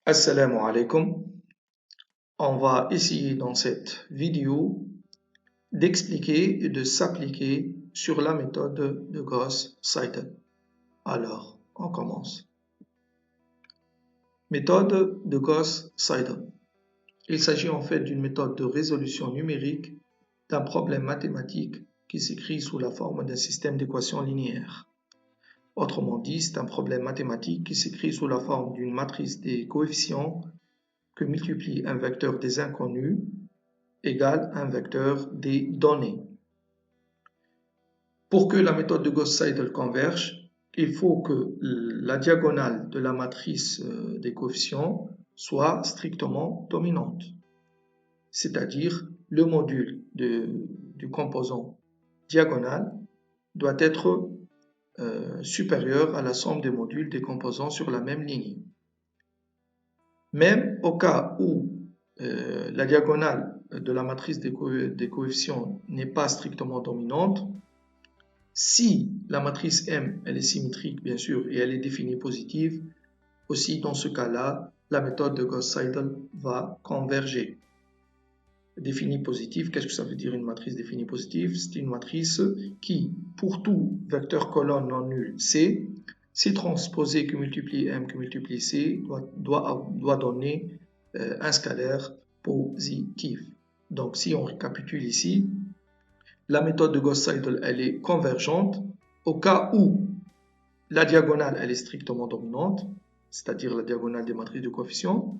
Assalamu alaikum. On va essayer dans cette vidéo d'expliquer et de s'appliquer sur la méthode de Gauss-Seidel. Alors, on commence. Méthode de Gauss-Seidel. Il s'agit en fait d'une méthode de résolution numérique d'un problème mathématique qui s'écrit sous la forme d'un système d'équations linéaires. Autrement dit, c'est un problème mathématique qui s'écrit sous la forme d'une matrice des coefficients que multiplie un vecteur des inconnus égale un vecteur des données. Pour que la méthode de Gauss-Seidel converge, il faut que la diagonale de la matrice des coefficients soit strictement dominante, c'est-à-dire le module du composant diagonal doit être supérieur à la somme des modules des composants sur la même ligne. Même au cas où la diagonale de la matrice des coefficients n'est pas strictement dominante, si la matrice M elle est symétrique bien sûr et elle est définie positive, aussi dans ce cas-là, la méthode de Gauss-Seidel va converger. Définie positive, qu'est-ce que ça veut dire une matrice définie positive? C'est une matrice qui, pour tout vecteur colonne non nul C, C transposé que multiplie M que multiplie C doit donner un scalaire positif. Donc si on récapitule ici, la méthode de Gauss-Seidel elle est convergente au cas où la diagonale elle est strictement dominante, c'est-à-dire la diagonale des matrices de coefficients,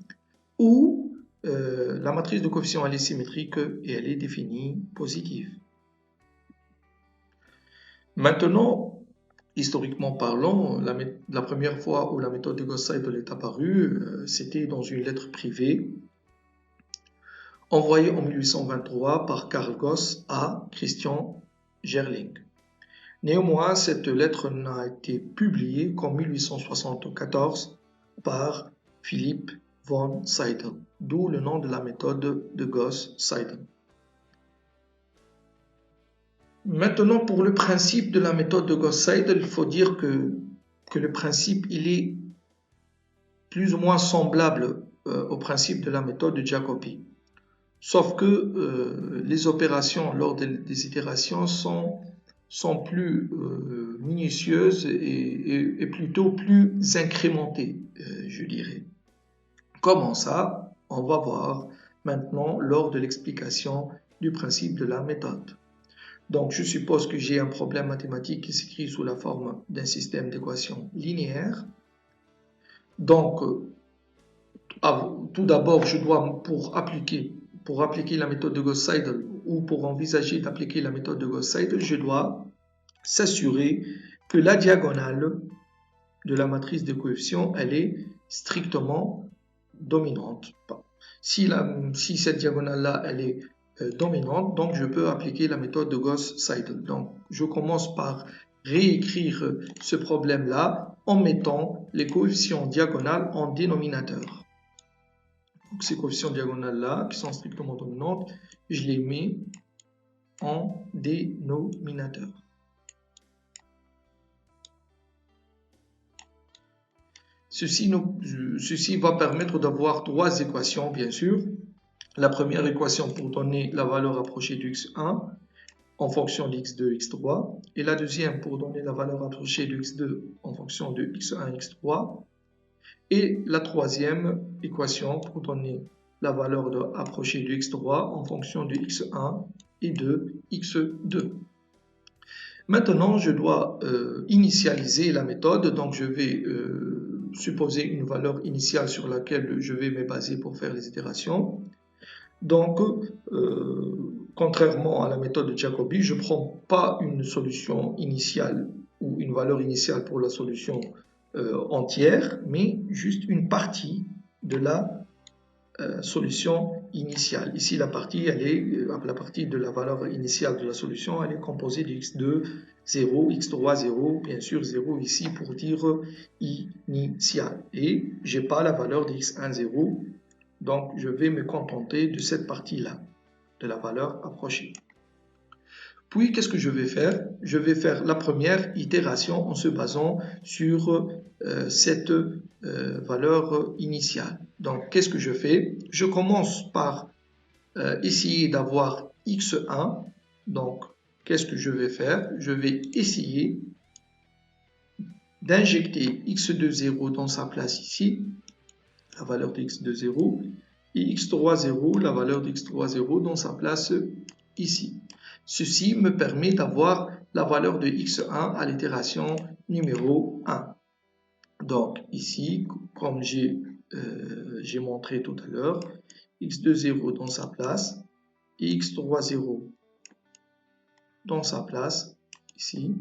ou la matrice de coefficients elle est symétrique et elle est définie positive. Maintenant, historiquement parlant, la première fois où la méthode de Gauss-Seidel est apparue, c'était dans une lettre privée envoyée en 1823 par Carl Gauss à Christian Gerling. Néanmoins, cette lettre n'a été publiée qu'en 1874 par Philipp von Seidel, d'où le nom de la méthode de Gauss-Seidel. Maintenant, pour le principe de la méthode de Gauss-Seidel, il faut dire que le principe il est plus ou moins semblable au principe de la méthode de Jacobi. Sauf que les opérations lors des itérations sont plus minutieuses et plutôt plus incrémentées, je dirais. Comment ça? On va voir maintenant lors de l'explication du principe de la méthode. Donc, je suppose que j'ai un problème mathématique qui s'écrit sous la forme d'un système d'équations linéaires. Donc, tout d'abord, je dois, pour appliquer la méthode de Gauss-Seidel ou pour envisager d'appliquer la méthode de Gauss-Seidel, je dois s'assurer que la diagonale de la matrice de coefficients, elle est strictement dominante. Si cette diagonale-là, elle est dominante, donc je peux appliquer la méthode de Gauss-Seidel. Donc, je commence par réécrire ce problème-là en mettant les coefficients diagonales en dénominateur. Donc, ces coefficients diagonales-là, qui sont strictement dominantes, je les mets en dénominateur. Ceci va permettre d'avoir trois équations, bien sûr. La première équation pour donner la valeur approchée du x1 en fonction de x2, x3. Et la deuxième pour donner la valeur approchée du x2 en fonction de x1, x3. Et la troisième équation pour donner la valeur approchée de x3 en fonction de x1 et de x2. Maintenant, je dois initialiser la méthode, donc je vais supposer une valeur initiale sur laquelle je vais me baser pour faire les itérations. Donc, contrairement à la méthode de Jacobi, je ne prends pas une solution initiale ou une valeur initiale pour la solution entière, mais juste une partie de la solution initiale. Ici, la partie de la valeur initiale de la solution, elle est composée de x2, 0, x3, 0, bien sûr 0 ici pour dire initial. Et je n'ai pas la valeur de x1, 0, donc je vais me contenter de cette partie-là, de la valeur approchée. Puis, qu'est-ce que je vais faire? Je vais faire la première itération en se basant sur cette valeur initiale. Donc, qu'est-ce que je fais? Je commence par essayer d'avoir x1. Donc, qu'est-ce que je vais faire? Je vais essayer d'injecter x2 0 dans sa place ici, la valeur de x2 0, et x3 0, la valeur de x3 0 dans sa place ici. Ceci me permet d'avoir la valeur de x1 à l'itération numéro 1. Donc ici, comme j'ai montré tout à l'heure, x2 0 dans sa place et x3 0 dans sa place ici.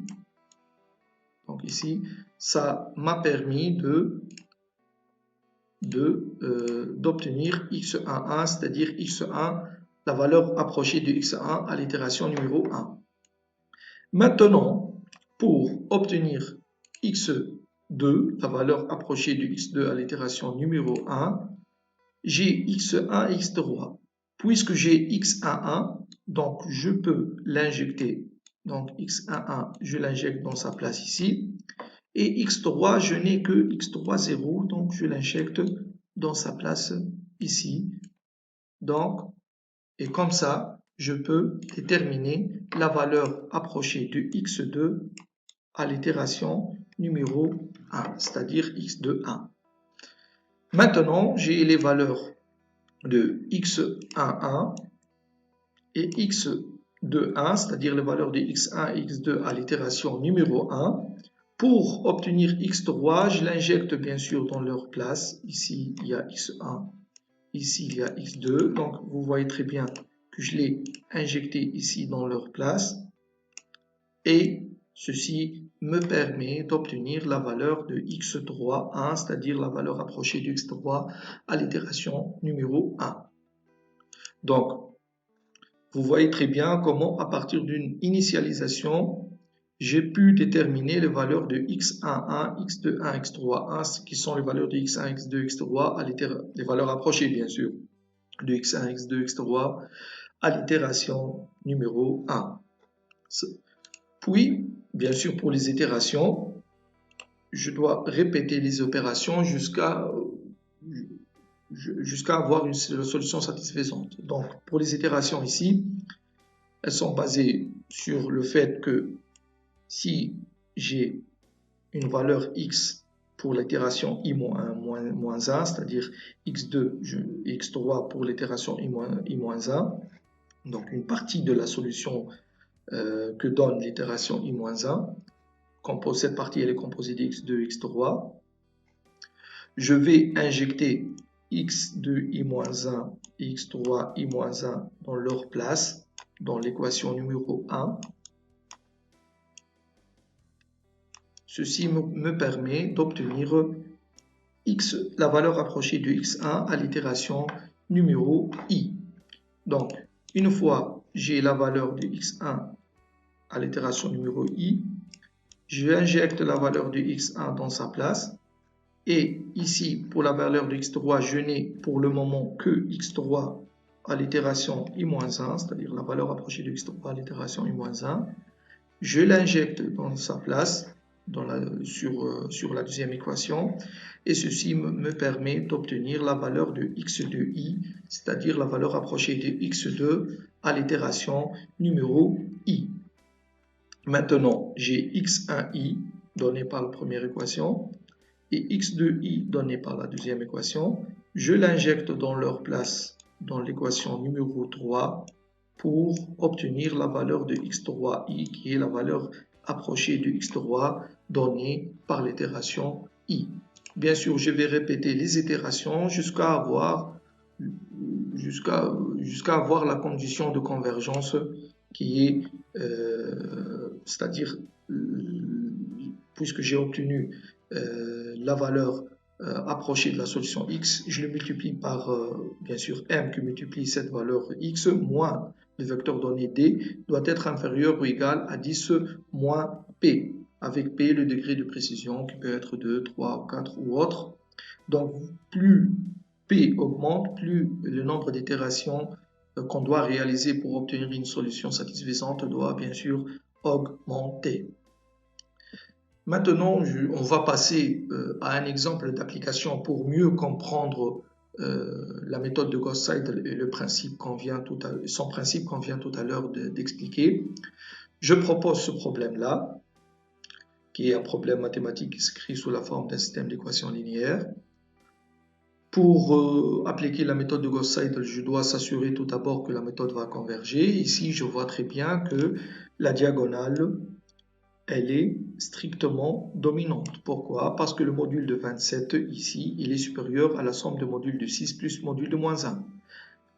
Donc ici, ça m'a permis d'obtenir x1,1, c'est-à-dire x1, la valeur approchée de x1 à l'itération numéro 1. Maintenant, pour obtenir x2, la valeur approchée de x2 à l'itération numéro 1, j'ai x1 et x3. Puisque j'ai x11, donc je peux l'injecter. Donc x11, je l'injecte dans sa place ici. Et x3, je n'ai que x3 0, donc je l'injecte dans sa place ici. Donc, et comme ça, je peux déterminer la valeur approchée de x2 à l'itération numéro 1, c'est-à-dire x2,1. Maintenant, j'ai les valeurs de x11 et x21, c'est-à-dire les valeurs de x1 et x2 à l'itération numéro 1. Pour obtenir x3, je l'injecte bien sûr dans leur place. Ici, il y a x1, ici, il y a x2. Donc, vous voyez très bien que je l'ai injecté ici dans leur place. Et ceci me permet d'obtenir la valeur de x3,1, c'est-à-dire la valeur approchée de x3 à l'itération numéro 1. Donc, vous voyez très bien comment, à partir d'une initialisation, j'ai pu déterminer les valeurs de x11, x21, x31, qui sont les valeurs de x1, x2, x3, les valeurs approchées bien sûr, de x1, x2, x3 à l'itération numéro 1. Puis, bien sûr, pour les itérations, je dois répéter les opérations jusqu'à avoir une solution satisfaisante. Donc, pour les itérations ici, elles sont basées sur le fait que si j'ai une valeur x pour l'itération i-1, -1, c'est-à-dire x2 et x3 pour l'itération i-1, donc une partie de la solution que donne l'itération i-1, cette partie elle est composée de x2 et x3. Je vais injecter x2 i-1 et x3 i-1 dans leur place dans l'équation numéro 1. Ceci me permet d'obtenir la valeur approchée de x1 à l'itération numéro i. Donc, une fois j'ai la valeur de x1 à l'itération numéro i, je injecte la valeur de x1 dans sa place. Et ici, pour la valeur de x3, je n'ai pour le moment que x3 à l'itération i-1, c'est-à-dire la valeur approchée de x3 à l'itération i-1. Je l'injecte dans sa place sur la deuxième équation et ceci me permet d'obtenir la valeur de x2i, c'est-à-dire la valeur approchée de x2 à l'itération numéro i. Maintenant, j'ai x1i donné par la première équation et x2i donné par la deuxième équation. Je l'injecte dans leur place dans l'équation numéro 3 pour obtenir la valeur de x3i qui est la valeur approchée de x3 donnée par l'itération i. Bien sûr, je vais répéter les itérations jusqu'à avoir la condition de convergence qui est, c'est-à-dire, puisque j'ai obtenu la valeur approchée de la solution x, je le multiplie par, bien sûr, m qui multiplie cette valeur x, moins le vecteur donné d doit être inférieur ou égal à 10 moins p, avec p le degré de précision qui peut être 2, 3, 4 ou autre. Donc, plus p augmente, plus le nombre d'itérations qu'on doit réaliser pour obtenir une solution satisfaisante doit bien sûr augmenter. Maintenant, on va passer à un exemple d'application pour mieux comprendre la méthode de Gauss-Seidel et son principe qu'on vient tout à l'heure d'expliquer. Je propose ce problème-là, qui est un problème mathématique écrit sous la forme d'un système d'équations linéaires. Pour appliquer la méthode de Gauss-Seidel, je dois s'assurer tout d'abord que la méthode va converger. Ici, je vois très bien que la diagonale, elle est strictement dominante. Pourquoi? Parce que le module de 27, ici, il est supérieur à la somme de module de 6 plus module de moins 1.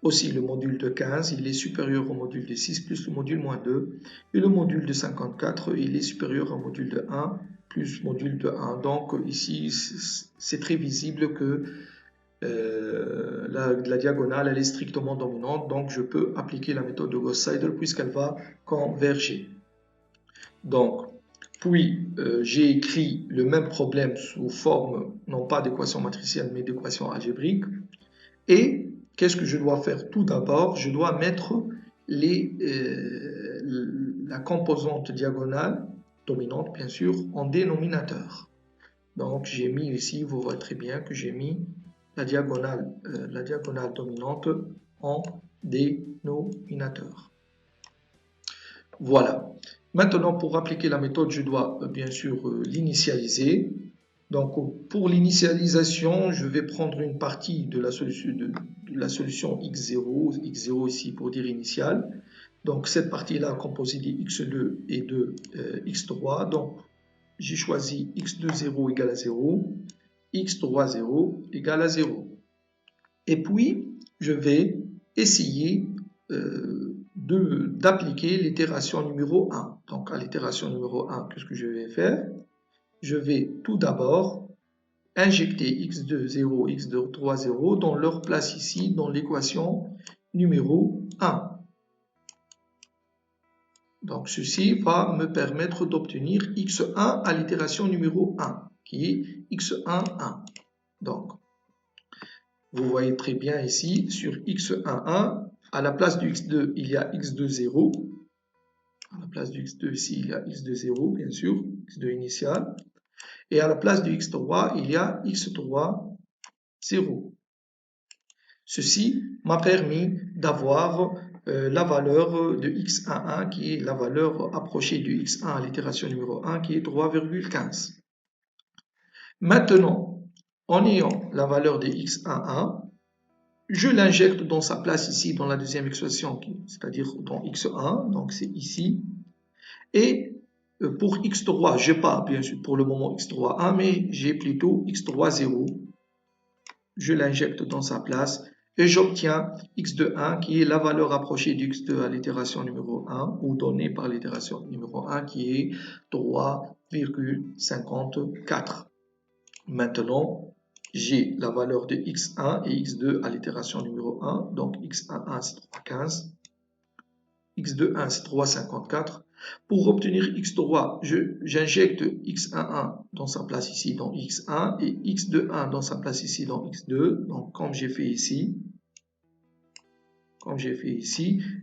Aussi, le module de 15, il est supérieur au module de 6 plus le module moins 2. Et le module de 54, il est supérieur au module de 1 plus module de 1. Donc, ici, c'est très visible que la diagonale, elle est strictement dominante. Donc, je peux appliquer la méthode de Gauss-Seidel puisqu'elle va converger. Donc, puis, j'ai écrit le même problème sous forme, non pas d'équation matricielle, mais d'équation algébrique. Et qu'est-ce que je dois faire? Tout d'abord, je dois mettre la composante diagonale, dominante bien sûr, en dénominateur. Donc, j'ai mis ici, vous voyez très bien que j'ai mis la diagonale dominante en dénominateur. Voilà. Maintenant, pour appliquer la méthode, je dois bien sûr l'initialiser. Donc, pour l'initialisation, je vais prendre une partie de la solution x0, x0 ici pour dire initial. Donc, cette partie-là composée de x2 et de x3. Donc, j'ai choisi x2 0 égale à 0, x3 0 égale à 0. Et puis, je vais essayer d'appliquer l'itération numéro 1. Donc, à l'itération numéro 1, qu'est-ce que je vais faire? Je vais tout d'abord injecter x2 0, x2 3 0 dans leur place ici dans l'équation numéro 1. Donc, ceci va me permettre d'obtenir x1 à l'itération numéro 1, qui est x1, 1. Donc, vous voyez très bien ici, sur x1, 1, à la place du x2, il y a x2, 0. À la place du x2 ici, il y a x2, 0, bien sûr, x2 initial. Et à la place du x3, il y a x3, 0. Ceci m'a permis d'avoir la valeur de x11 qui est la valeur approchée du x1 à l'itération numéro 1 qui est 3,15. Maintenant, en ayant la valeur de x11, je l'injecte dans sa place ici dans la deuxième expression, c'est-à-dire dans x1, donc c'est ici. Et pour x3, je n'ai pas bien sûr pour le moment x3 1, mais j'ai plutôt x3 0. Je l'injecte dans sa place et j'obtiens x2 1 qui est la valeur approchée du x2 à l'itération numéro 1 ou donnée par l'itération numéro 1 qui est 3,54. Maintenant, j'ai la valeur de x1 et x2 à l'itération numéro 1. Donc x11 c'est 3,15. x2 1 c'est 3,54. Pour obtenir x3, j'injecte x11 dans sa place ici dans x1 et x21 dans sa place ici dans x2. Donc comme j'ai fait ici,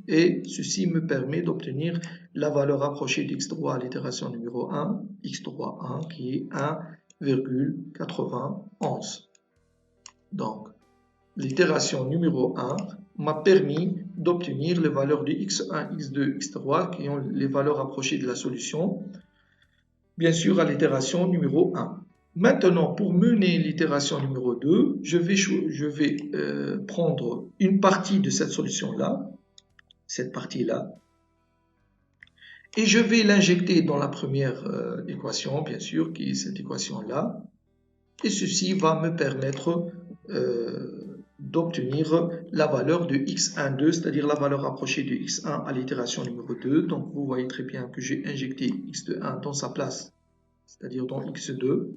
et ceci me permet d'obtenir la valeur approchée d'x3 à l'itération numéro 1, x3 1 qui est 1,91. Donc l'itération numéro 1 m'a permis d'obtenir les valeurs de x1, x2, x3 qui ont les valeurs approchées de la solution, bien sûr à l'itération numéro 1. Maintenant, pour mener l'itération numéro 2, je vais prendre une partie de cette solution-là, cette partie-là, et je vais l'injecter dans la première équation, bien sûr, qui est cette équation-là, et ceci va me permettre d'obtenir la valeur de x12, c'est-à-dire la valeur approchée de x1 à l'itération numéro 2. Donc vous voyez très bien que j'ai injecté x21 dans sa place, c'est-à-dire dans x2,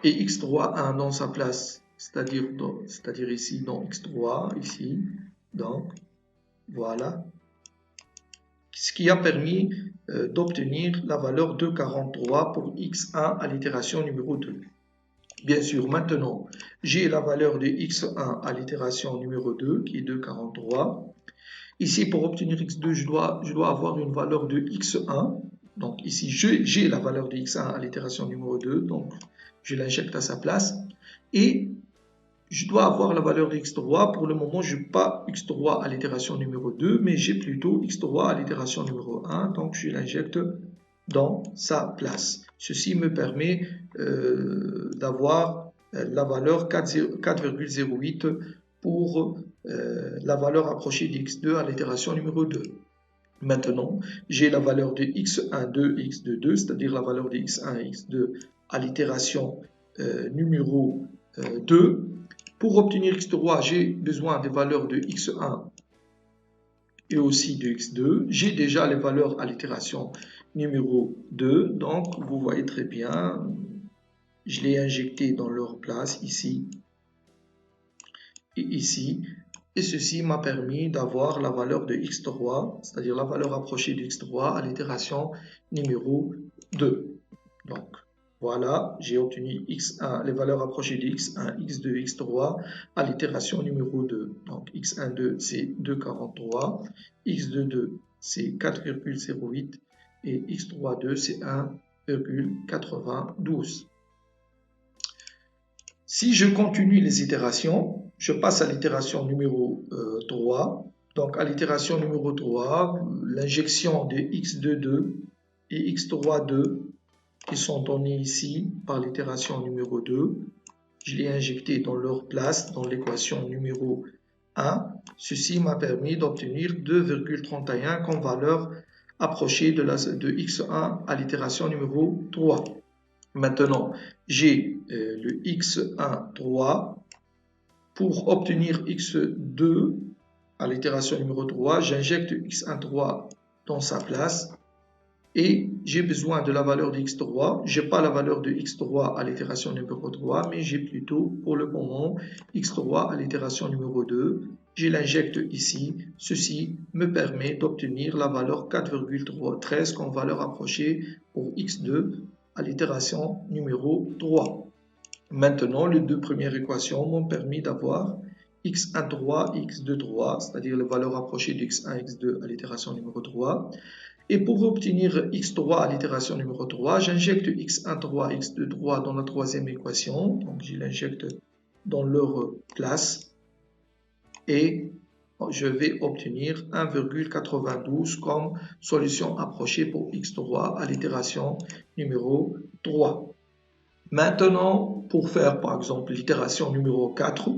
et x31 dans sa place, c'est-à-dire ici dans x3, ici. Donc voilà, ce qui a permis d'obtenir la valeur de 43 pour x1 à l'itération numéro 2. Bien sûr, maintenant, j'ai la valeur de x1 à l'itération numéro 2, qui est de 43. Ici, pour obtenir x2, je dois avoir une valeur de x1. Donc ici, j'ai la valeur de x1 à l'itération numéro 2, donc je l'injecte à sa place. Et je dois avoir la valeur de x3. Pour le moment, je n'ai pas x3 à l'itération numéro 2, mais j'ai plutôt x3 à l'itération numéro 1, donc je l'injecte dans sa place. Ceci me permet d'avoir la valeur 4,08 pour la valeur approchée d'x2 à l'itération numéro 2. Maintenant, j'ai la valeur de x1, 2, x2, 2, c'est-à-dire la valeur de x1 et x2 à l'itération numéro 2. Pour obtenir x3, j'ai besoin des valeurs de x1 et aussi de x2. J'ai déjà les valeurs à l'itération numéro 2, donc vous voyez très bien, je l'ai injecté dans leur place ici et ici. Et ceci m'a permis d'avoir la valeur de x3, c'est-à-dire la valeur approchée de x3 à l'itération numéro 2. Donc, voilà, j'ai obtenu x1, les valeurs approchées de x1, x2, x3 à l'itération numéro 2. Donc, x1, 2, c'est 2,43, x2, 2, c'est 4,08 et x3, 2, c'est 1,92. Si je continue les itérations, je passe à l'itération numéro 3. Donc, à l'itération numéro 3, l'injection de x2, 2 et x3, 2 qui sont donnés ici par l'itération numéro 2. Je l'ai injecté dans leur place dans l'équation numéro 1. Ceci m'a permis d'obtenir 2,31 comme valeur approchée de x1 à l'itération numéro 3. Maintenant, j'ai le x1, 3. Pour obtenir x2 à l'itération numéro 3, j'injecte x1, 3 dans sa place. Et j'ai besoin de la valeur de x3. Je n'ai pas la valeur de x3 à l'itération numéro 3, mais j'ai plutôt, pour le moment, x3 à l'itération numéro 2. Je l'injecte ici. Ceci me permet d'obtenir la valeur 4,13 comme valeur approchée pour x2 à l'itération numéro 3. Maintenant, les deux premières équations m'ont permis d'avoir x1, 3 et x2, 3, c'est-à-dire les valeurs approchées de x1 et x2 à l'itération numéro 3. Et pour obtenir x3 à l'itération numéro 3, j'injecte x1, 3, x2, 3 dans la troisième équation. Donc, je l'injecte dans leur place. Et je vais obtenir 1,92 comme solution approchée pour x3 à l'itération numéro 3. Maintenant, pour faire par exemple l'itération numéro 4,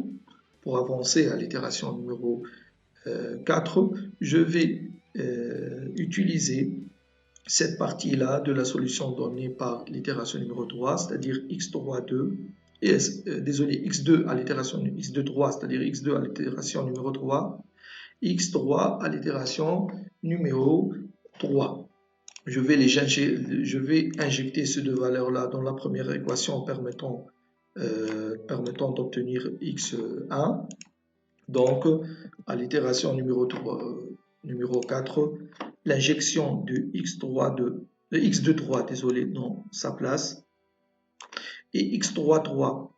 pour avancer à l'itération numéro 4, je vais utiliser cette partie-là de la solution donnée par l'itération numéro 3, c'est-à-dire x3, 2, x2 à l'itération x2, 3, c'est-à-dire x2 à l'itération numéro 3, x3 à l'itération numéro 3. Je vais injecter ces deux valeurs-là dans la première équation permettant d'obtenir x1. Donc, à l'itération numéro 4, l'injection de x2, 3 dans sa place et x3, 3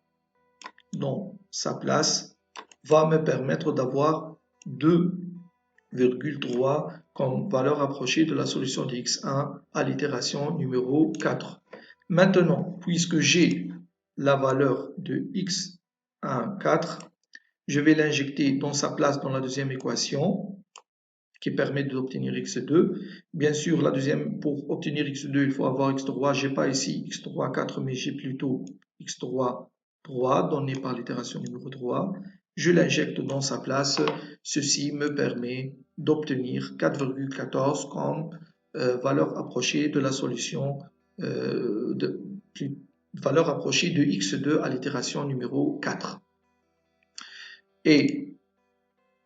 dans sa place va me permettre d'avoir 2,3 comme valeur approchée de la solution de x1 à l'itération numéro 4. Maintenant, puisque j'ai la valeur de x1, 4, je vais l'injecter dans sa place dans la deuxième équation qui permet d'obtenir x2. Bien sûr, pour obtenir x2, il faut avoir x3. Je n'ai pas ici x3, 4, mais j'ai plutôt x3, 3 donné par l'itération numéro 3. Je l'injecte dans sa place. Ceci me permet d'obtenir 4,14 comme valeur approchée de la solution valeur approchée de x2 à l'itération numéro 4. Et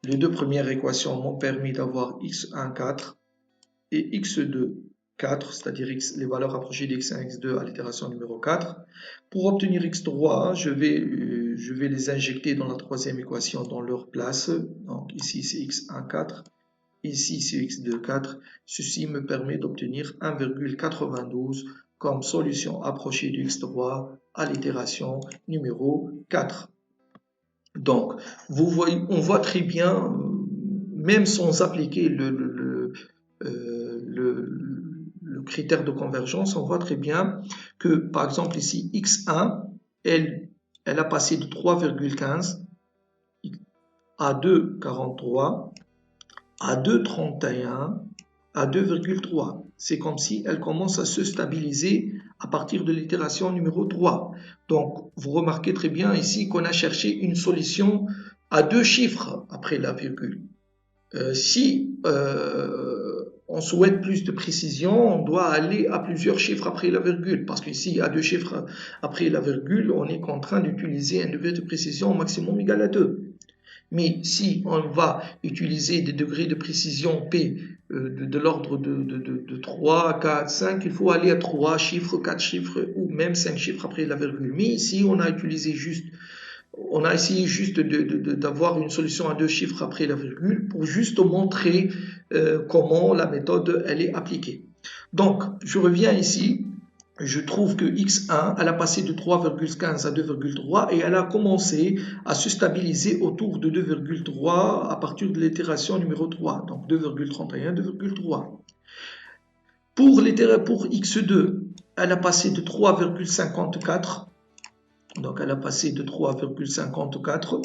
les deux premières équations m'ont permis d'avoir x1, 4 et x2, 4, c'est-à-dire les valeurs approchées d'x1 et x2 à l'itération numéro 4. Pour obtenir x3, je vais les injecter dans la troisième équation dans leur place. Donc ici c'est x1, 4, ici c'est x2, 4. Ceci me permet d'obtenir 1,92 comme solution approchée de x3 à l'itération numéro 4. Donc, on voit très bien, même sans appliquer le critère de convergence, on voit très bien que, par exemple, ici, x1, elle elle a passé de 3,15 à 2,43 à 2,31 à 2,3. C'est comme si elle commence à se stabiliser à partir de l'itération numéro 3. Donc, vous remarquez très bien ici qu'on a cherché une solution à 2 chiffres après la virgule. Si on souhaite plus de précision, on doit aller à plusieurs chiffres après la virgule, parce qu'ici, à 2 chiffres après la virgule, on est contraint d'utiliser un degré de précision au maximum égal à 2. Mais si on va utiliser des degrés de précision P de l'ordre de 3, 4, 5, il faut aller à 3 chiffres, 4 chiffres ou même 5 chiffres après la virgule. Mais ici, on a essayé juste d'avoir une solution à 2 chiffres après la virgule pour juste montrer comment la méthode elle est appliquée. Donc, je reviens ici. Je trouve que X1, elle a passé de 3,15 à 2,3 et elle a commencé à se stabiliser autour de 2,3 à partir de l'itération numéro 3, donc 2,31, 2,3. Pour X2, elle a passé de 3,54, donc elle a passé de 3,54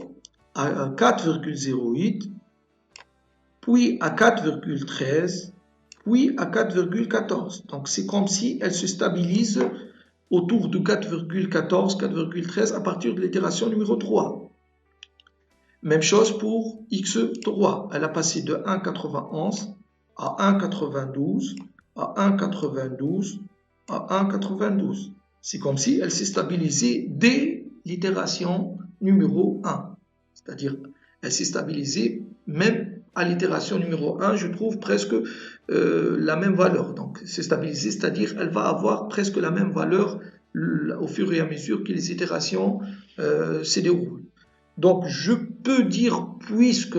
à 4,08, puis à 4,13, puis à 4,14. Donc c'est comme si elle se stabilise autour de 4,14, 4,13 à partir de l'itération numéro 3. Même chose pour X3. Elle a passé de 1,91 à 1,92 à 1,92 à 1,92. C'est comme si elle s'est stabilisée dès l'itération numéro 1. C'est-à-dire, elle s'est stabilisée même à l'itération numéro 1, je trouve presque la même valeur. Donc, c'est stabilisé, c'est-à-dire elle va avoir presque la même valeur au fur et à mesure que les itérations se déroulent. Donc, je peux dire, puisque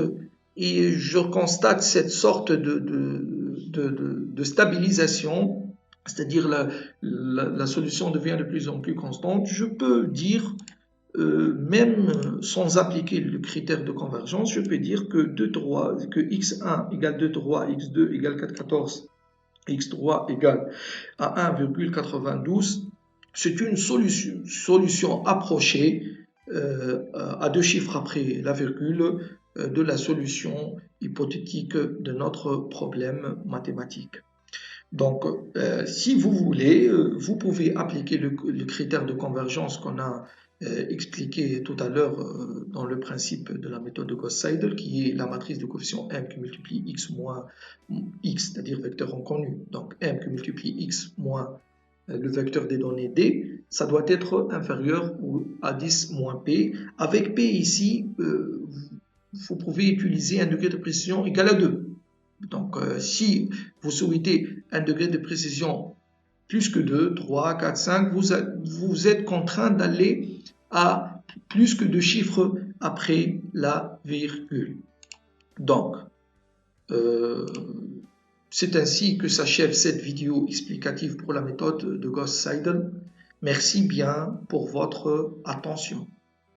et je constate cette sorte de stabilisation, c'est-à-dire la solution devient de plus en plus constante, je peux dire même sans appliquer le critère de convergence, je peux dire que x1 égale 2,3, x2 égale 4,14, x3 égale à 1,92. C'est une solution approchée à 2 chiffres après la virgule de la solution hypothétique de notre problème mathématique. Donc, si vous voulez, vous pouvez appliquer le critère de convergence qu'on a expliqué tout à l'heure dans le principe de la méthode de Gauss-Seidel, qui est la matrice de coefficient m qui multiplie x moins x, c'est-à-dire vecteur inconnu. Donc, m qui multiplie x moins le vecteur des données d, ça doit être inférieur à 10 moins p. Avec p ici, vous pouvez utiliser un degré de précision égal à 2. Donc, si vous souhaitez un degré de précision plus que 2, 3, 4, 5, vous êtes contraint d'aller à plus que 2 chiffres après la virgule. Donc, c'est ainsi que s'achève cette vidéo explicative pour la méthode de Gauss-Seidel. Merci bien pour votre attention.